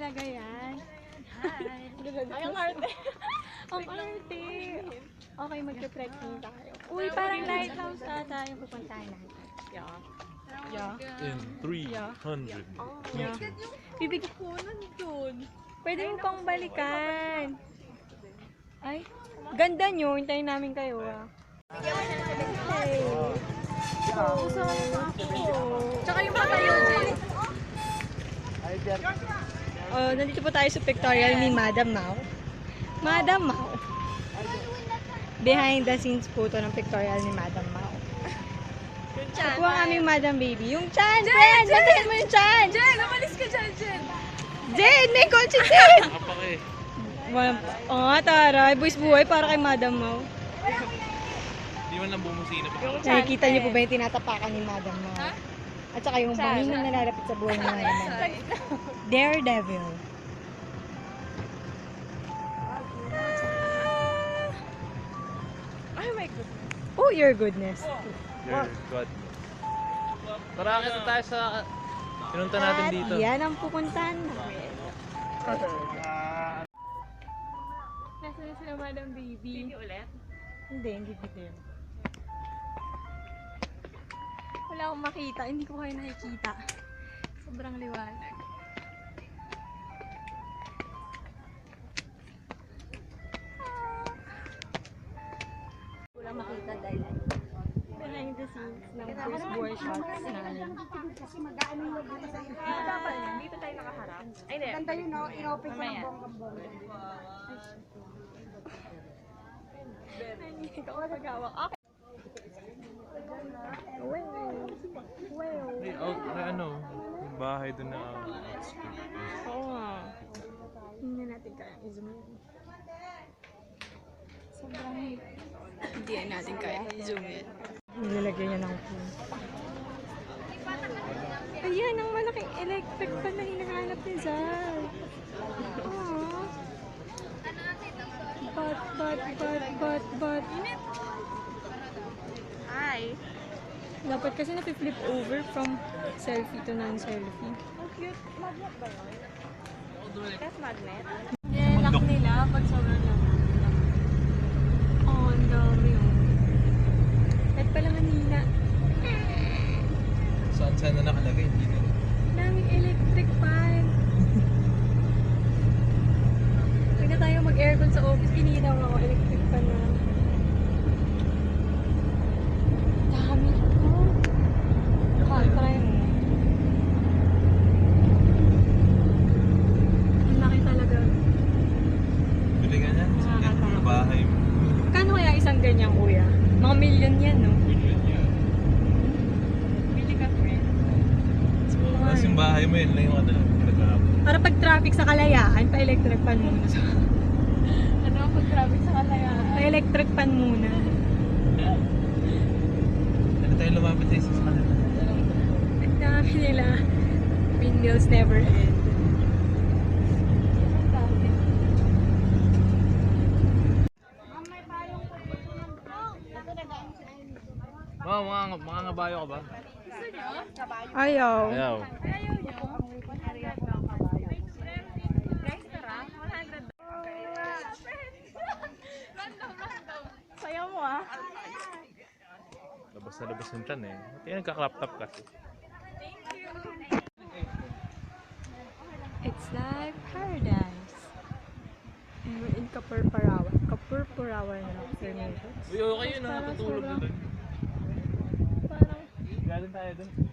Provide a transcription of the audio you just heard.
talaga yan. Hi. Ay, ang arte. Ang arte. Okay, magka-trekking tayo. Uy, parang lighthouse ata yung pupuntahan natin. Yeah. In 300 Yeah. Bibigyan ko nandun. Pwede mo pang balikan. Ay, ganda nyo. Hintayin namin kayo ah. Hey. Gusto ko yung ako. Tsaka yung patayo dyan. Oh, nandito po tayo sa pictorial ni Madam Mao. Madam Mao. Behind the scenes po to ng pictorial ni Madam Mao. Ito po ang aming Madam Baby. Yung Chan, friend! Bantayan mo yung Chan! Jen, umalis ka dyan, Jen. Jen! May kotse, Jen! Kapake. Oo nga, taray. Buwis buhay para kay Madam Mao. Di man lang bumusina pa. Nakikita niyo po ba yung tinatapakan ni Madam Mao? At saka yung bangin na nalalapit sa buhay ni Madam Mao. Daredevil. Oh my goodness. Oh, your goodness. Dear God. Tara, kita tayo sa pinunta natin At dito. yan ang pupuntahan namin. Nasa na sila Madam Baby? Hindi ulit. Hindi video. Wala akong makita. Hindi ko kayo nakikita. Sobrang liwanag. Wala makita dahil behind the scenes ng first boy shots namin. Dapat yan. Dito tayo nakaharap. Ay, hindi. Ganda yun, no? In-open ko ng Mamaya. bonggang-bongga. Nanginig ako maghawak. Okay. Well. May out, may ano, yung bahay doon na Oo nga. Hindi natin kaya i-zoom yun. Sobrang hindi natin kaya i-zoom yun. Nilalagay niya ng phone. Ayan, ang malaking electric fan na hinahanap ni Zal. Aww. But. Hi. Dapat kasi na-flip over from selfie to non-selfie. Ang cute. Magnet ba yun? That's magnet. Yan, lock nila pag sobrang lamang. Oh, ang dami yun. Kahit pala manina. saan na nakalagay. Hindi na. Daming electric fan. Huwag na tayo mag-aircon sa office. Kininaw ako electric fan na. Dami. Try mo. Ang laki talaga. Galingan yan. Yan yung bahay mo. Kano kaya isang ganyang kuya? Mga million yan, no? Million yan. Bili ka, friend. Tapos yung bahay mo yun lang yung ano. Nag-aabot. Para pag traffic sa Kalayaan, pa-electric fan muna. Ano ang pag-traffic sa Kalayaan? Pa-electric fan muna. Ano tayo lumapit sa isa sa kanila? Ang dami nila. Windmills never end. Wow, mga ngabayo ka ba? Ayaw. Ayaw. Ayaw nyo? Guys, tara. 100. Random. Sayaw mo ah. Labas na labas yung chan eh. Kaya nagka-crop top kasi. It's like paradise. And we're in Kapurpurawan. Kapurpurawan na after neighbors. Uy, okay yun ah. Tutulog na doon. Parang Galing tayo doon.